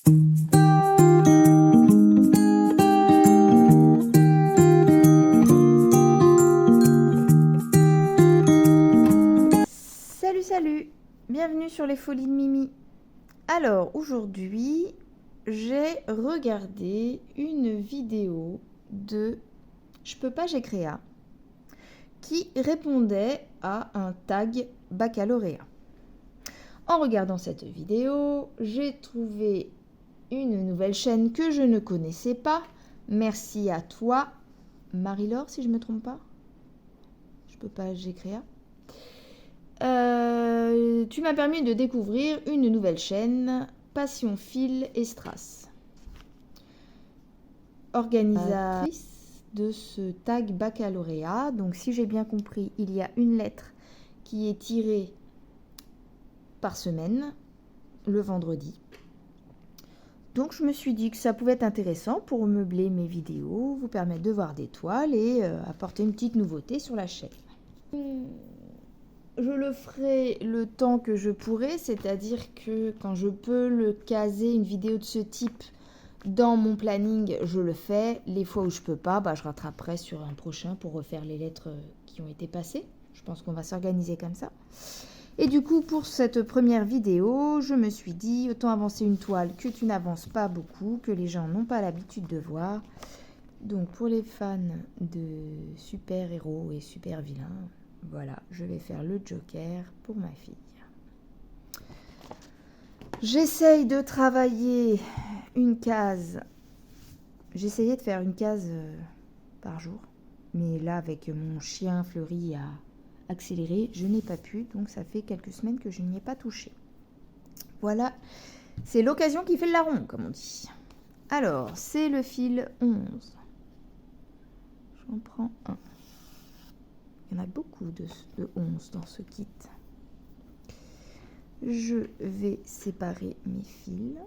Salut, bienvenue sur les folies de Mimi. Alors aujourd'hui, j'ai regardé une vidéo de Je peux pas, j'ai créa qui répondait à un tag baccalauréat. En regardant cette vidéo, j'ai trouvé une nouvelle chaîne que je ne connaissais pas. Merci à toi, Marie-Laure, si je ne me trompe pas. Je peux pas, j'ai créa. Tu m'as permis de découvrir une nouvelle chaîne, Passion Fil et Strass. Organisatrice de ce tag baccalauréat. Donc si j'ai bien compris, il y a une lettre qui est tirée par semaine, le vendredi. Donc je me suis dit que ça pouvait être intéressant pour meubler mes vidéos, vous permettre de voir des toiles et apporter une petite nouveauté sur la chaîne. Je le ferai le temps que je pourrai, c'est-à-dire que quand je peux le caser une vidéo de ce type dans mon planning, je le fais. Les fois où je peux pas, je rattraperai sur un prochain pour refaire les lettres qui ont été passées. Je pense qu'on va s'organiser comme ça. Et du coup, pour cette première vidéo, je me suis dit, autant avancer une toile que tu n'avances pas beaucoup, que les gens n'ont pas l'habitude de voir. Donc pour les fans de super-héros et super-vilains, voilà, je vais faire le Joker pour ma fille. J'essaye de travailler une case. J'essayais de faire une case par jour. Mais là, avec mon chien Fleury à accélérer, je n'ai pas pu. Donc ça fait quelques semaines que je n'y ai pas touché. Voilà, c'est l'occasion qui fait le larron, comme on dit. Alors, c'est le fil 11. J'en prends un. Il y en a beaucoup de 11 dans ce kit. Je vais séparer mes fils.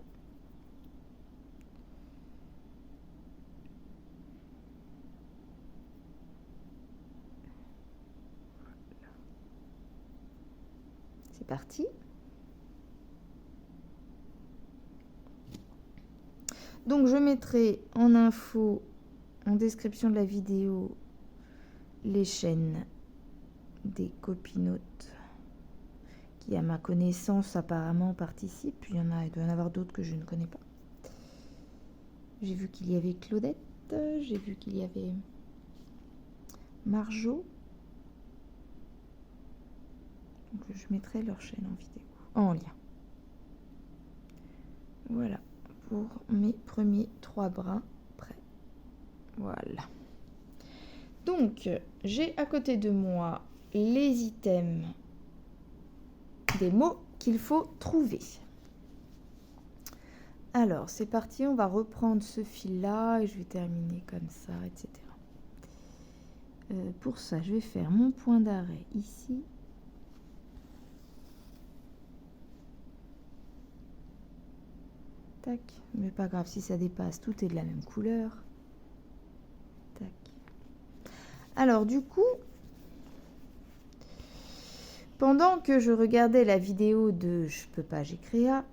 C'est parti. Donc je mettrai en info, en description de la vidéo, les chaînes des copinotes qui, à ma connaissance, apparemment participent. Il doit y en avoir d'autres que je ne connais pas. J'ai vu qu'il y avait Claudette, j'ai vu qu'il y avait Marjo. Donc je mettrai leur chaîne en vidéo, en lien. Voilà, pour mes premiers 3 brins prêts. Voilà. Donc, j'ai à côté de moi les items des mots qu'il faut trouver. Alors, c'est parti, on va reprendre ce fil-là et je vais terminer comme ça, etc. Pour ça, je vais faire mon point d'arrêt ici. Tac, mais pas grave si ça dépasse, tout est de la même couleur. Tac. Alors, du coup, pendant que je regardais la vidéo de Je peux pas, j'ai créa,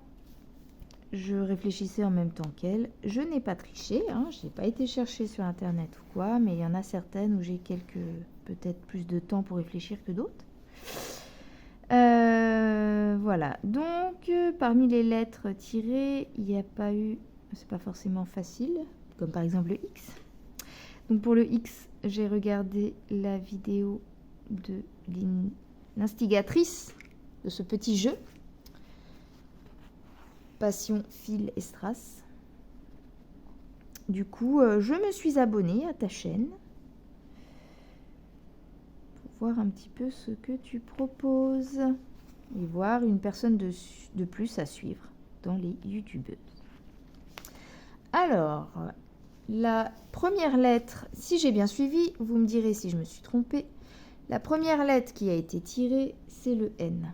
je réfléchissais en même temps qu'elle. Je n'ai pas triché, je n'ai pas été chercher sur internet ou quoi, mais il y en a certaines où j'ai peut-être plus de temps pour réfléchir que d'autres. Voilà, donc parmi les lettres tirées, il n'y a pas eu, c'est pas forcément facile, comme par exemple le X. Donc pour le X, j'ai regardé la vidéo de l'instigatrice de ce petit jeu, Passion Fil et Strass. Du coup, je me suis abonnée à ta chaîne pour voir un petit peu ce que tu proposes et voir une personne de plus à suivre dans les youtubeuses. Alors, la première lettre, si j'ai bien suivi, vous me direz si je me suis trompée. La première lettre qui a été tirée, c'est le N.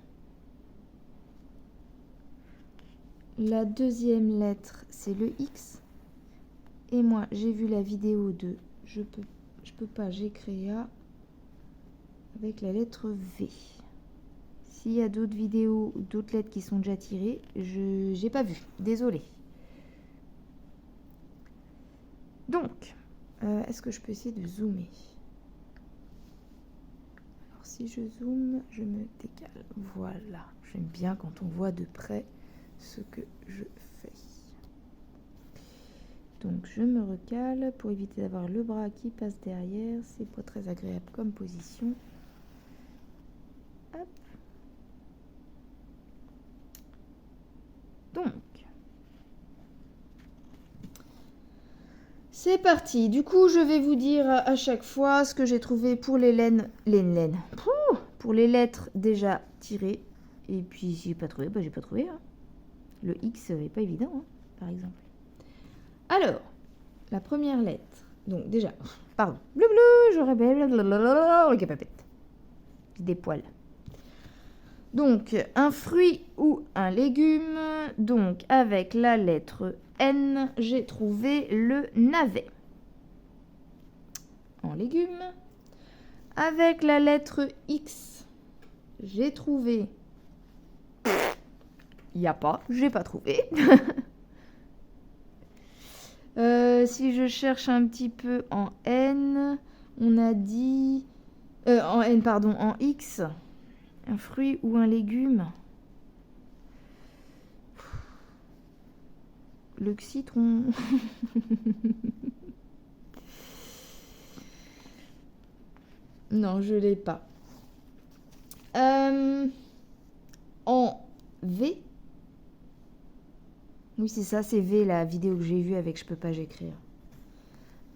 La deuxième lettre, c'est le X. Et moi, j'ai vu la vidéo de Je peux pas, j'ai créa avec la lettre V. S'il y a d'autres vidéos ou d'autres lettres qui sont déjà tirées, je n'ai pas vu. Désolée. Donc, est-ce que je peux essayer de zoomer? Alors, si je zoome, je me décale. Voilà. J'aime bien quand on voit de près ce que je fais. Donc, je me recale pour éviter d'avoir le bras qui passe derrière. C'est pas très agréable comme position. Hop. Donc, c'est parti. Du coup, je vais vous dire à chaque fois ce que j'ai trouvé pour les pour les lettres déjà tirées. Et puis, si j'ai pas trouvé, bah j'ai pas trouvé. Hein. Le X n'est pas évident, hein, par exemple. Alors, la première lettre. Donc, déjà, pardon. Bleu, je répète. Ok, papette. Des poils. Donc, un fruit ou un légume. Donc, avec la lettre N, j'ai trouvé le navet. En légumes. Avec la lettre X, j'ai trouvé... Il n'y a pas, j'ai pas trouvé. Si je cherche un petit peu en N, on a dit... en N, pardon, en X, un fruit ou un légume. Le citron. Non, je l'ai pas. En V. Oui, c'est ça, c'est V, la vidéo que j'ai vue avec Je peux pas j'écrire.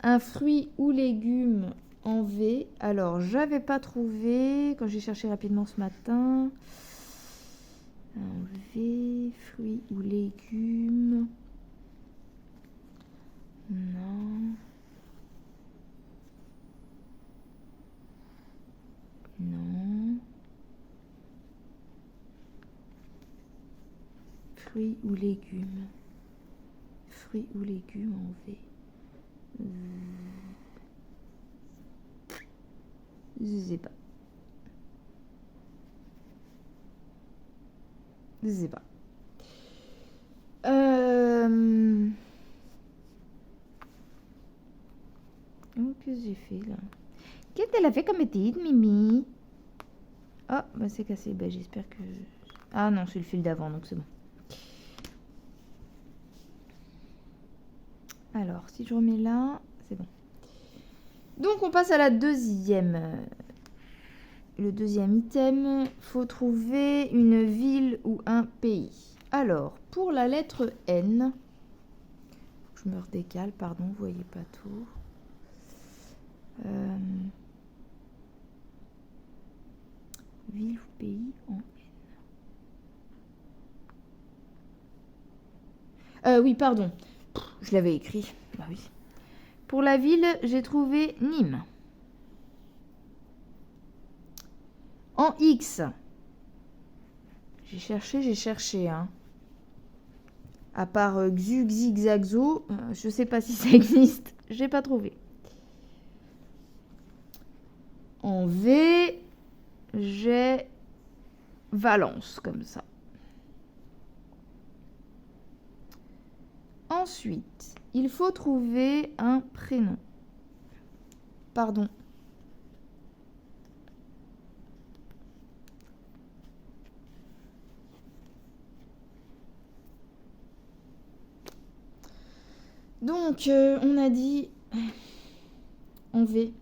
Un fruit ou légume en V. Alors, j'avais pas trouvé quand j'ai cherché rapidement ce matin. Un V, fruit ou légume. Non. Non. Fruits ou légumes. Fruits ou légumes en V. Je sais pas. Je sais pas. Oh, qu'est-ce que j'ai fait là? Qu'est-ce qu'elle a fait comme étude, Mimi? Ah, bah c'est cassé. Bah, j'espère que... Ah non, c'est le fil d'avant, donc c'est bon. Alors, si je remets là, c'est bon. Donc, on passe à la deuxième. Le deuxième item, faut trouver une ville ou un pays. Alors, pour la lettre N, je me redécale, pardon, vous voyez pas tout. Ville ou pays en N. Oui, pardon. Je l'avais écrit. Bah oui. Pour la ville, j'ai trouvé Nîmes. En X. J'ai cherché, hein. À part Xu, Xi, Xaxo, je sais pas si ça existe. J'ai pas trouvé. En V, j'ai Valence, comme ça. Ensuite, il faut trouver un prénom. Pardon. Donc, on a dit en V.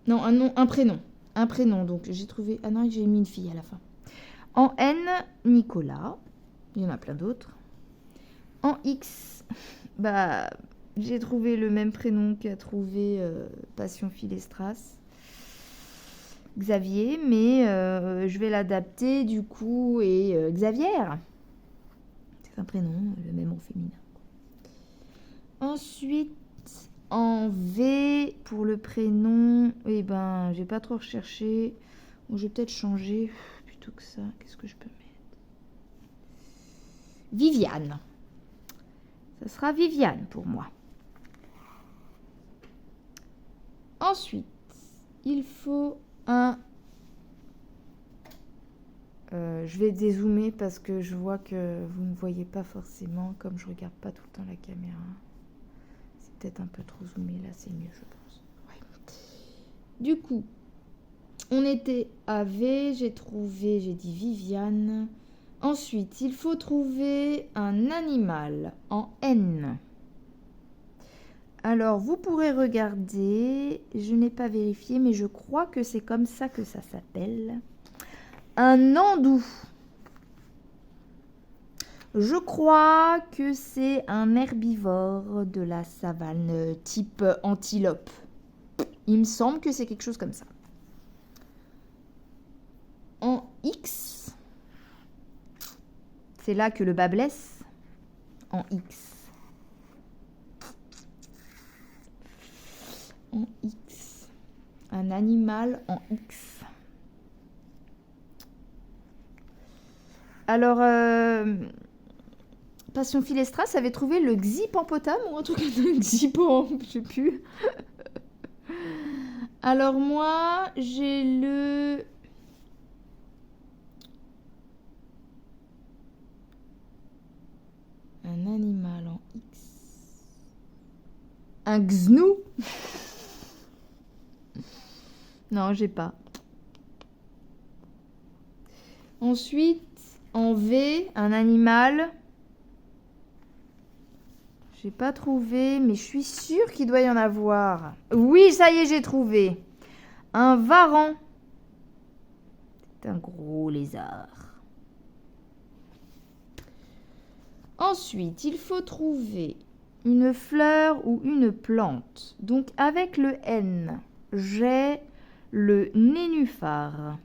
Non, un nom, un prénom. Un prénom, donc j'ai trouvé... Ah non, j'ai mis une fille à la fin. En N, Nicolas. Il y en a plein d'autres. En X, bah, j'ai trouvé le même prénom qu'a trouvé Passion Philestras. Xavier, mais je vais l'adapter du coup et Xavier. C'est un prénom, le même au féminin. Ensuite, en V, pour le prénom, eh ben, j'ai pas trop recherché. Bon, je vais peut-être changer plutôt que ça. Qu'est-ce que je peux mettre? Viviane. Ça sera Viviane pour moi. Ensuite, il faut un... je vais dézoomer parce que je vois que vous ne voyez pas forcément, comme je regarde pas tout le temps la caméra. C'est peut-être un peu trop zoomé. Là, c'est mieux, je pense. Ouais. Du coup, on était à V. J'ai trouvé, j'ai dit Viviane. Ensuite, il faut trouver un animal en N. Alors, vous pourrez regarder. Je n'ai pas vérifié, mais je crois que c'est comme ça que ça s'appelle. Un andou. Je crois que c'est un herbivore de la savane type antilope. Il me semble que c'est quelque chose comme ça. En X, c'est là que le bas blesse. En X. En X. Un animal en X. Alors, Passion Philestras avait trouvé le Xipampotame ou un truc comme ça, Xipam, je sais plus. Alors moi, j'ai le... Un animal en X. Un Xnou. Non, j'ai pas. Ensuite, en V, un animal. J'ai pas trouvé, mais je suis sûre qu'il doit y en avoir. Oui, ça y est, j'ai trouvé. Un varan. C'est un gros lézard. Ensuite, il faut trouver une fleur ou une plante. Donc, avec le N, j'ai le nénuphar.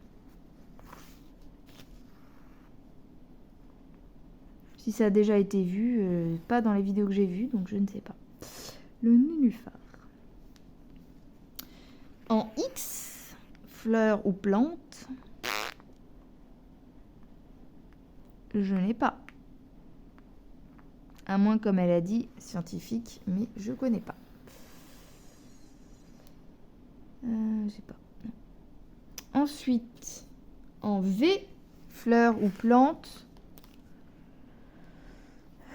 Si ça a déjà été vu, pas dans les vidéos que j'ai vues, donc je ne sais pas. Le nénuphar. En X, fleur ou plante, je n'ai pas. À moins, comme elle a dit, scientifique, mais je connais pas. J'ai pas. Non. Ensuite, en V, fleur ou plante,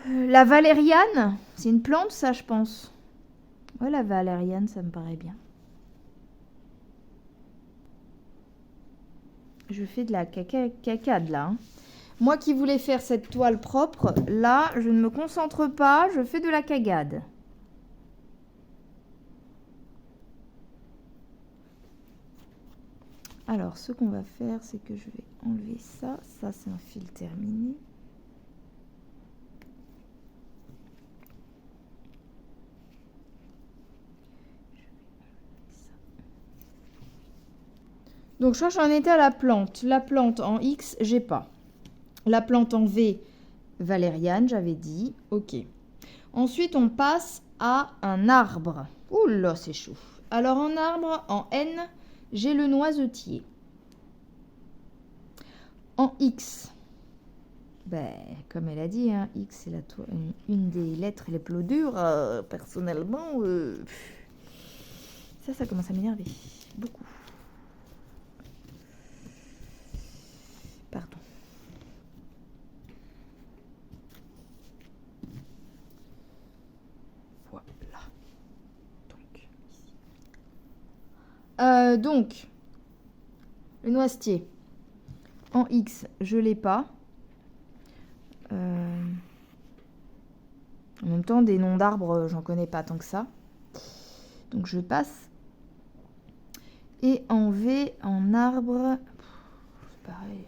la valériane, c'est une plante, ça, je pense. Ouais, la valériane, ça me paraît bien. Je fais de la cacade, là. Hein. Moi qui voulais faire cette toile propre, là, je ne me concentre pas, je fais de la cagade. Alors, ce qu'on va faire, c'est que je vais enlever ça. Ça, c'est un fil terminé. Donc, je crois que j'en étais à la plante. La plante en X, j'ai pas. La plante en V, valériane, j'avais dit. Ok. Ensuite, on passe à un arbre. Ouh là, c'est chaud. Alors, en arbre, en N, j'ai le noisetier. En X, ben, comme elle a dit, hein, X, c'est une des lettres les plus dures. Personnellement, ça commence à m'énerver. Beaucoup. Pardon. Voilà. Donc, le noisetier. En X, je l'ai pas. En même temps, des noms d'arbres, j'en connais pas tant que ça. Donc, je passe. Et en V, en arbre, c'est pareil.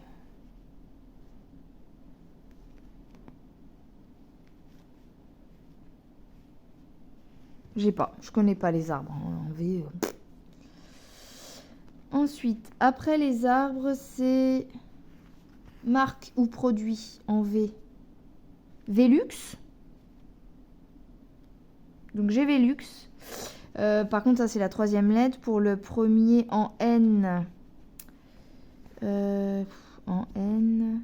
J'ai pas, je connais pas les arbres en V. Ensuite, après les arbres, c'est marque ou produit en V. Velux. Donc j'ai Velux. Par contre, ça c'est la troisième lettre. Pour le premier en N. En N.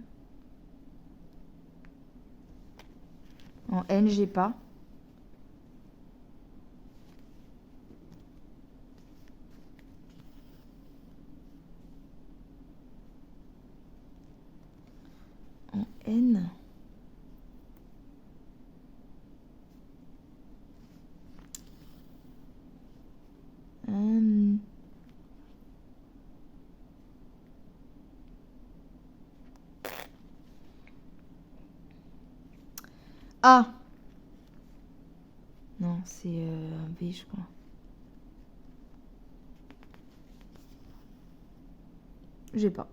En N, j'ai pas. En N. A. Non, c'est un B, je crois. J'ai pas.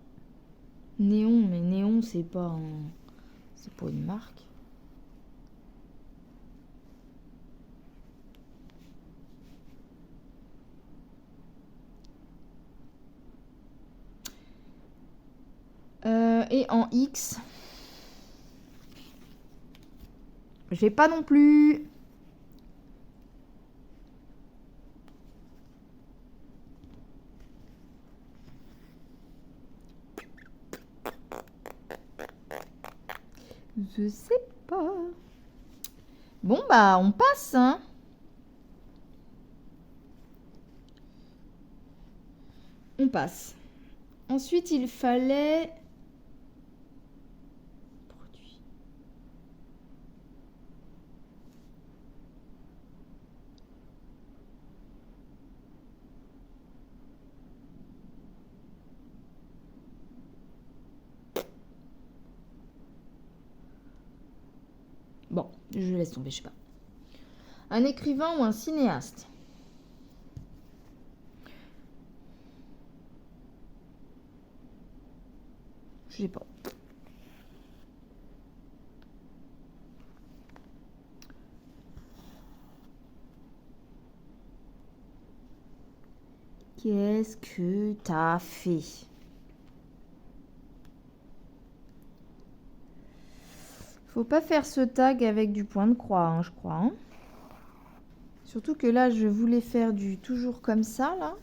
Néon, mais Néon, c'est pas un... C'est pas une marque. Et en X, j'ai pas non plus. Je sais pas. Bon, bah, on passe, hein. On passe. Ensuite, il fallait... Produit. Bon, je laisse tomber, je sais pas. Un écrivain ou un cinéaste? Je sais pas. Qu'est-ce que t'as fait? Faut pas faire ce tag avec du point de croix, hein, je crois. Hein. Surtout que là, je voulais faire du toujours comme ça, là.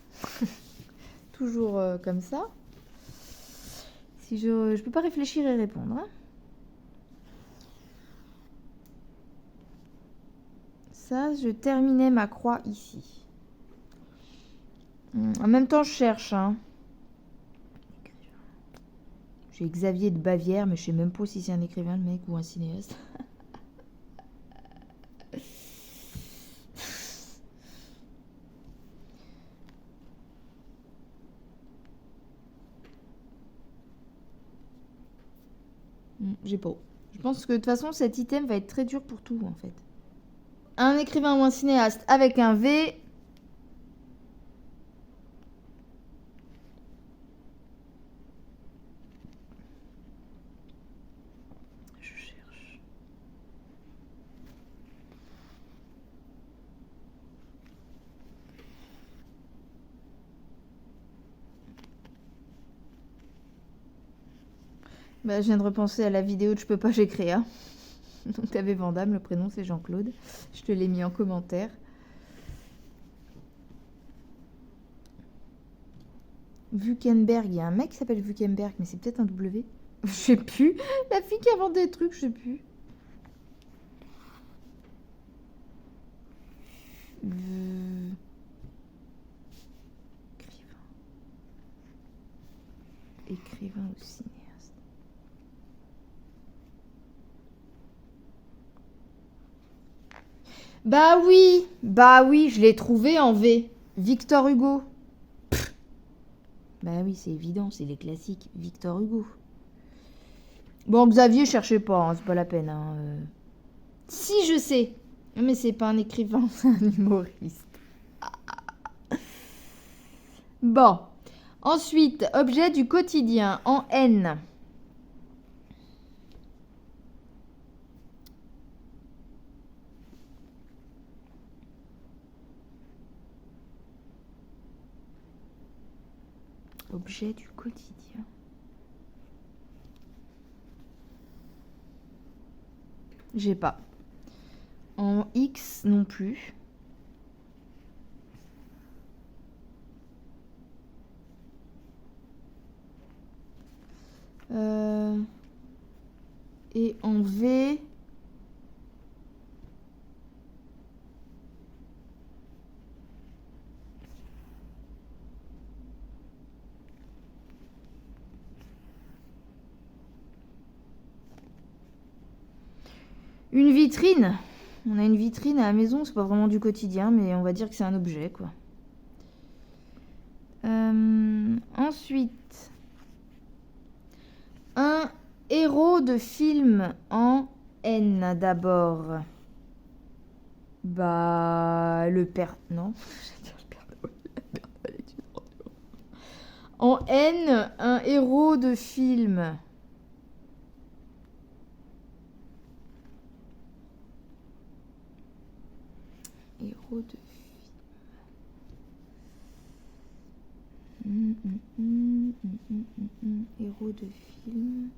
Toujours comme ça. Si je peux pas réfléchir et répondre. Hein. Ça, je terminais ma croix ici. En même temps, je cherche. Hein. J'ai Xavier de Bavière, mais je sais même pas si c'est un écrivain, le mec, ou un cinéaste. J'ai pas. Je pense que de toute façon, cet item va être très dur pour tout, en fait. Un écrivain ou un cinéaste avec un V. Je cherche. Bah, je viens de repenser à la vidéo de Je peux pas, j'écris. Hein. Donc, t'avais Vandame, le prénom c'est Jean-Claude. Je te l'ai mis en commentaire. Vukenberg, il y a un mec qui s'appelle Vukenberg, mais c'est peut-être un W. Je sais plus. La fille qui invente des trucs, je sais plus. Écrivain ou cinéaste. Bah oui, je l'ai trouvé en V. Victor Hugo. Pff. Bah oui, c'est évident, c'est les classiques. Victor Hugo. Bon, Xavier, cherchez pas, hein, c'est pas la peine. Hein. Si, je sais. Mais c'est pas un écrivain, c'est un humoriste. Bon. Ensuite, objet du quotidien en N. Objet du quotidien. J'ai pas. En X non plus. Et en V. Une vitrine. On a une vitrine à la maison, c'est pas vraiment du quotidien, mais on va dire que c'est un objet, quoi. Ensuite, un héros de film en N d'abord. Bah, le père. Non. J'allais dire le Père Noël. Le Père Noël est une ordure. En N, un héros de film. Héros de film. Héros de film.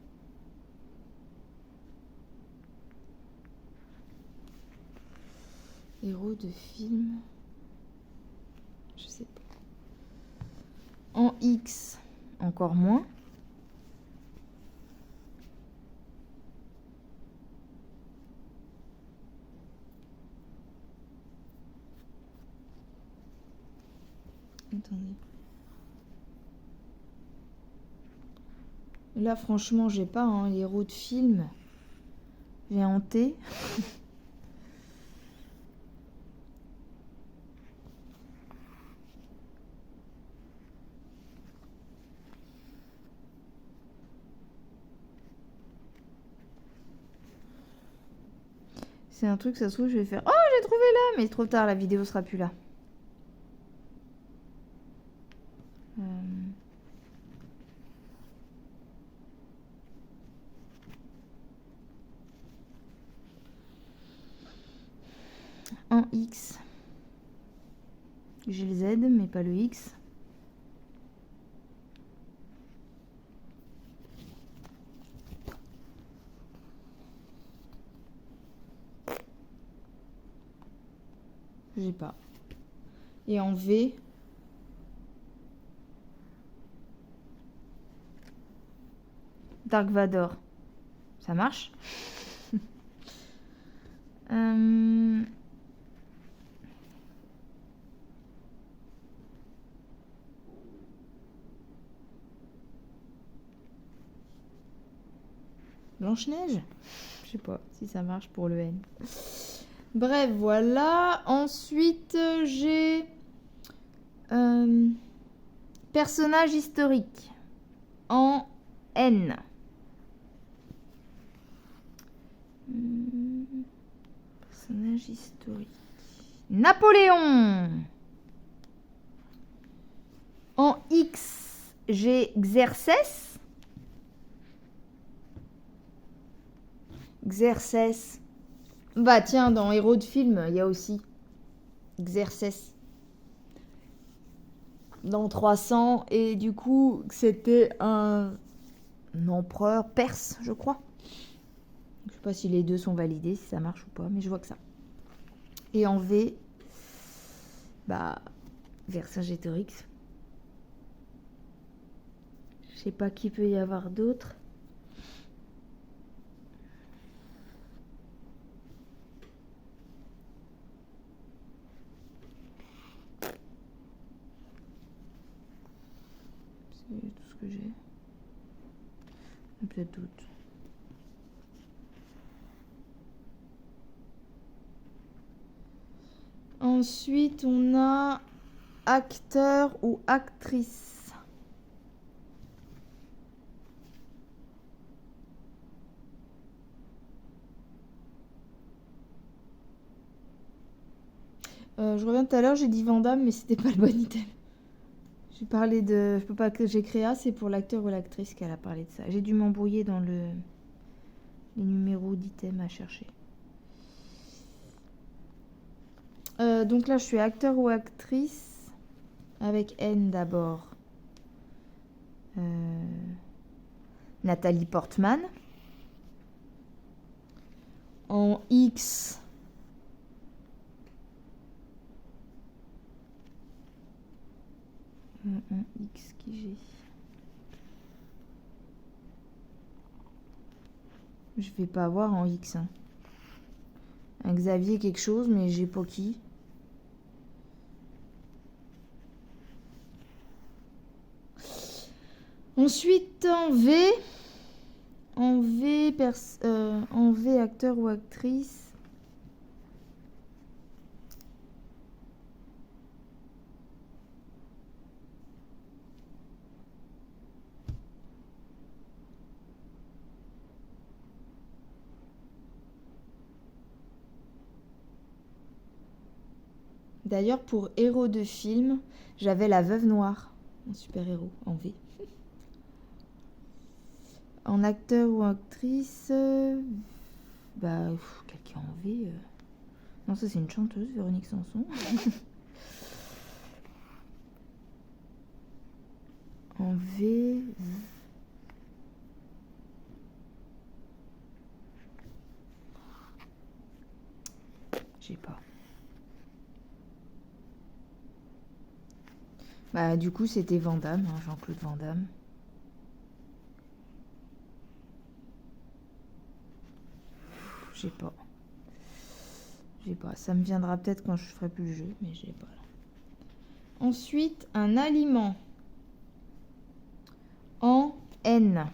Héros de film. Je sais pas. En X, encore moins. Attendez. Là, franchement, j'ai pas hein, les héros de film. J'ai un T. C'est un truc, ça se trouve, je vais faire. Oh, j'ai trouvé là, mais trop tard, la vidéo sera plus là. En X. J'ai le Z, mais pas le X. J'ai pas. Et en V. Dark Vador. Ça marche. Blanche-Neige. Je sais pas si ça marche pour le N. Bref, voilà. Ensuite, j'ai personnage historique en N. Personnage historique. Napoléon. En X, j'ai Xerxès. Xerxès. Bah tiens, dans Héros de film, il y a aussi Xerxès. Dans 300, et du coup, c'était un empereur perse, je crois. Je sais pas si les deux sont validés, si ça marche ou pas, mais je vois que ça. Et en V, bah, Vercingétorix. Je sais pas qui peut y avoir d'autre. C'est tout ce que j'ai. Peut-être d'autres. Ensuite, on a acteur ou actrice. Je reviens tout à l'heure, j'ai dit Van Damme, mais c'était pas le bon item. J'ai parlé de... Je peux pas que j'ai créé, c'est pour l'acteur ou l'actrice qu'elle a parlé de ça. J'ai dû m'embrouiller dans les numéros d'items à chercher. Donc là, je suis acteur ou actrice avec N d'abord. Nathalie Portman. En X. En X qui j'ai. Je vais pas avoir en X. Hein. Un Xavier quelque chose, mais j'ai pas qui. Ensuite, en V. En V, acteur ou actrice. D'ailleurs, pour héros de film, j'avais la Veuve Noire, un super-héros en V. En acteur ou actrice, quelqu'un en V. Non, ça c'est une chanteuse, Véronique Sanson. En V. J'ai pas. Bah, du coup, c'était Van Damme, hein, Jean-Claude Van Damme. J'ai pas. J'ai pas. Ça me viendra peut-être quand je ferai plus le jeu, mais j'ai pas. Ensuite, un aliment. En N.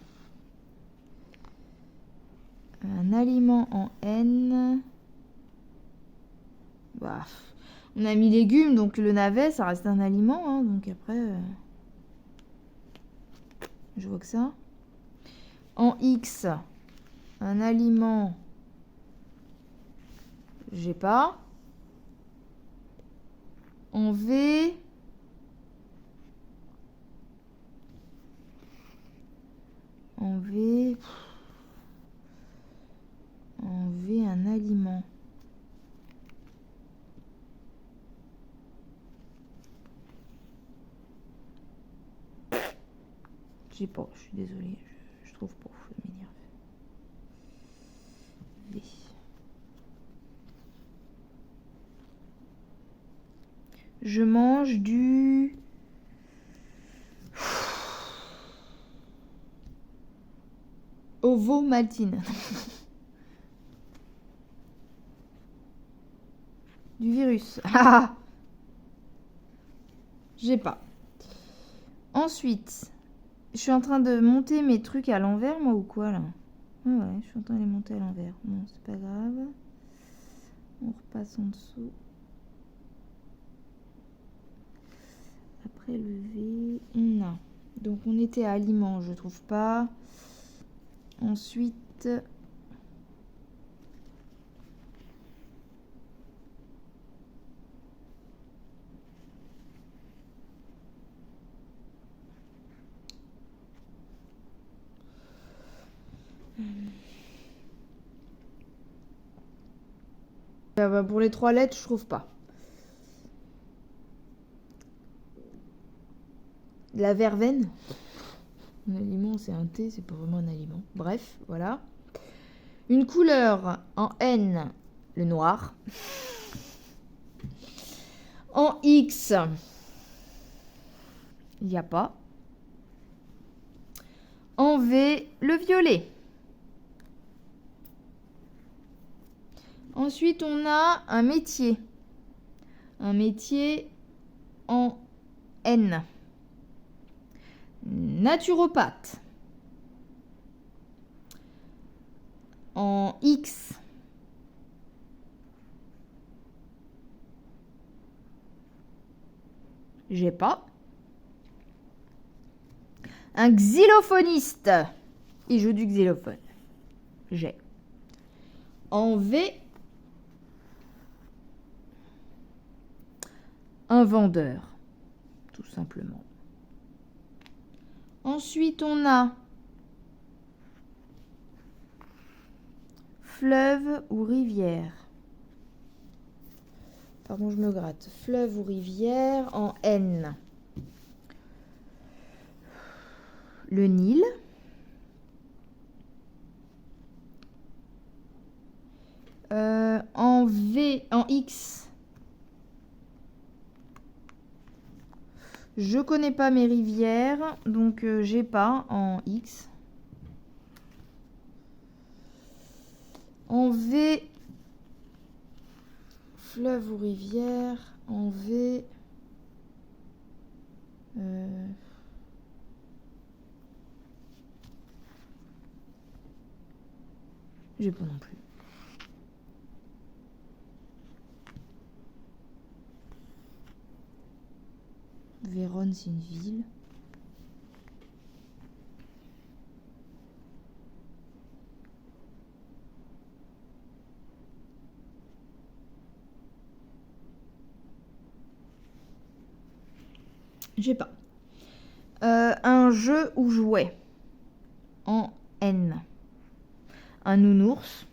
Un aliment en N. Bah, on a mis légumes, donc le navet, ça reste un aliment. Hein, donc après, je vois que ça. En X, un aliment. J'ai pas. En V. En V. En V, un aliment. J'ai pas, je suis désolée, je trouve pas, je m'énerve. V. Je mange du... Ovomaltine. Du virus. Ah, j'ai pas. Ensuite, je suis en train de monter mes trucs à l'envers, moi, ou quoi, là? Ah ouais, je suis en train de les monter à l'envers. Bon, c'est pas grave. On repasse en dessous. Après le V, on a. Donc, on était à aliments, je trouve pas. Ensuite... pour les 3 lettres, je trouve pas. La verveine. Un aliment, c'est un thé, c'est pas vraiment un aliment. Bref, voilà. Une couleur en N, le noir. En X, il n'y a pas. En V, le violet. Ensuite, on a un métier. Un métier en N. Naturopathe. En X. J'ai pas. Un xylophoniste. Il joue du xylophone. J'ai. En V. Un vendeur. Tout simplement. Ensuite, on a fleuve ou rivière. Pardon, je me gratte. Fleuve ou rivière en N. Le Nil. En V, en X. Je connais pas mes rivières, donc j'ai pas en X. En V, fleuve ou rivière. En V, j'ai pas non plus. Vérone, c'est une ville. J'ai pas. Un jeu ou jouet. En N. Un nounours.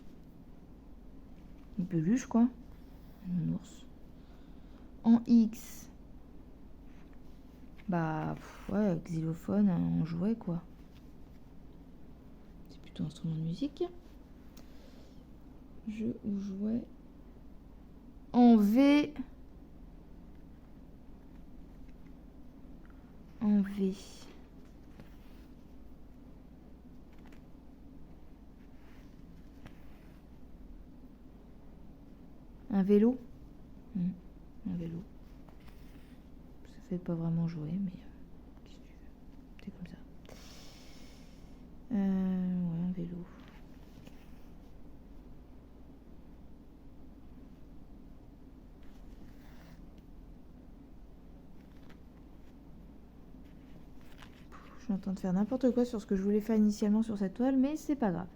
Une peluche, quoi. Un nounours. En X. Bah, ouais, xylophone, un jouet, quoi. C'est plutôt un instrument de musique. Jeu ou jouet. En V. En V. Un vélo. Un vélo. Ça fait pas vraiment jouer, mais qu'est-ce que tu veux, c'est comme ça. Ouais, un vélo. Je suis en train de faire n'importe quoi sur ce que je voulais faire initialement sur cette toile, mais c'est pas grave.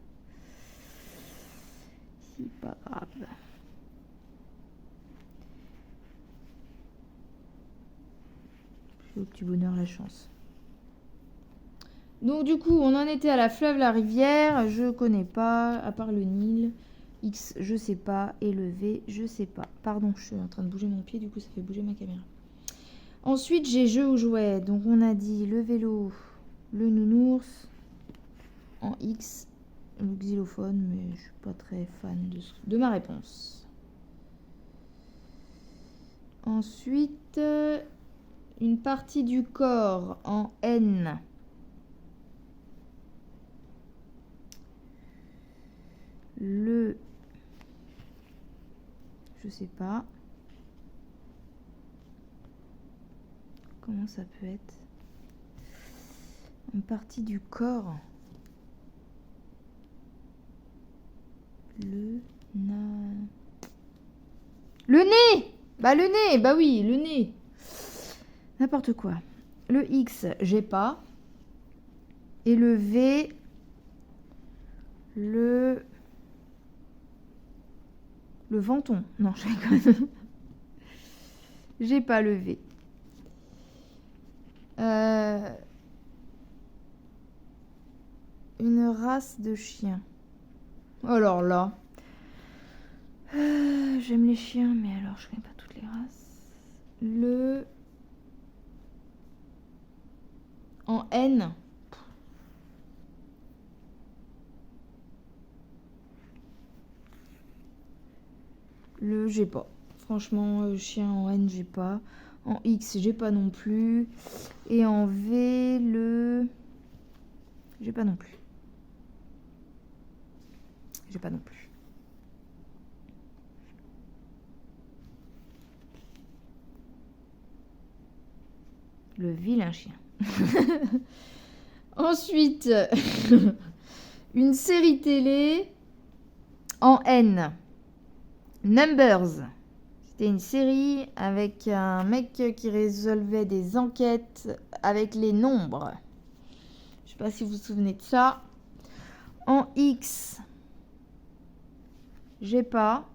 C'est pas grave. Au petit bonheur, la chance. Donc du coup, on en était à la fleuve, la rivière. Je connais pas, à part le Nil. X, je sais pas. Et le V, je sais pas. Pardon, je suis en train de bouger mon pied, du coup ça fait bouger ma caméra. Ensuite, j'ai jeu ou jouet. Donc on a dit le vélo, le nounours. En X, le xylophone, mais je suis pas très fan de ma réponse. Ensuite, une partie du corps en N. Le... Je sais pas. Comment ça peut être? Une partie du corps. Le nez! Bah le nez, bah oui, le nez. N'importe quoi. Le X, j'ai pas. Et le V, le venton. Non, je rigole. J'ai pas le V. Une race de chien. Alors là. J'aime les chiens, mais alors je connais pas toutes les races. Le... En N. Le j'ai pas. Franchement, chien en N, j'ai pas. En X, j'ai pas non plus. Et en V, le... J'ai pas non plus. J'ai pas non plus. Le vilain chien. Ensuite, une série télé en N. Numbers. C'était une série avec un mec qui résolvait des enquêtes avec les nombres. Je sais pas si vous vous souvenez de ça. En X, j'ai pas.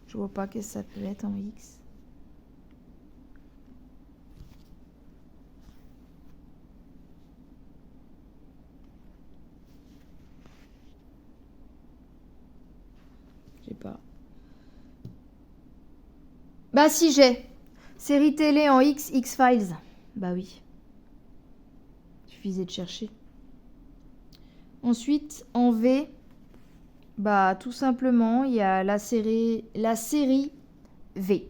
Je vois pas qu'est-ce que ça peut être en X. J'ai pas. Bah si, j'ai. Série télé en X, X-Files. Bah oui. Suffisait de chercher. Ensuite, en V, bah tout simplement, il y a la série V.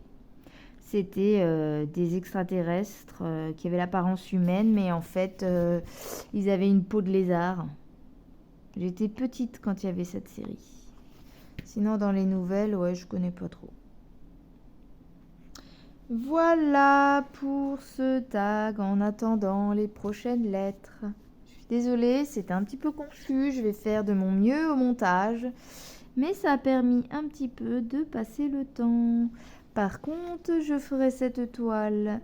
C'était des extraterrestres qui avaient l'apparence humaine, mais en fait, ils avaient une peau de lézard. J'étais petite quand il y avait cette série. Sinon, dans les nouvelles, ouais, je connais pas trop. Voilà pour ce tag en attendant les prochaines lettres. Je suis désolée, c'était un petit peu confus. Je vais faire de mon mieux au montage. Mais ça a permis un petit peu de passer le temps. Par contre, je ferai cette toile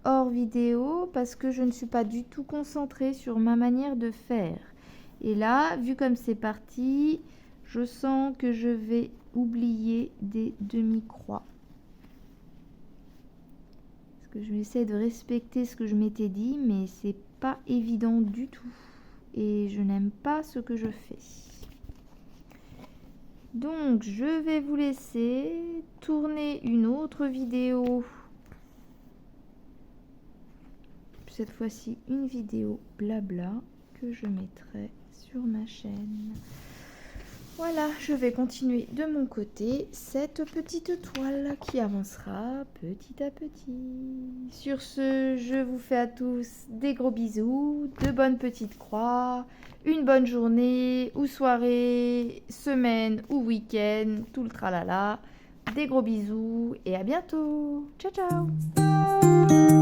hors vidéo parce que je ne suis pas du tout concentrée sur ma manière de faire. Et là, vu comme c'est parti, je sens que je vais oublier des demi-croix. que je essaie de respecter ce que je m'étais dit, mais c'est pas évident du tout. Et je n'aime pas ce que je fais. Donc, je vais vous laisser tourner une autre vidéo. Cette fois-ci, une vidéo blabla que je mettrai sur ma chaîne. Voilà, je vais continuer de mon côté cette petite toile qui avancera petit à petit. Sur ce, je vous fais à tous des gros bisous, de bonnes petites croix, une bonne journée ou soirée, semaine ou week-end, tout le tralala. Des gros bisous et à bientôt. Ciao, ciao!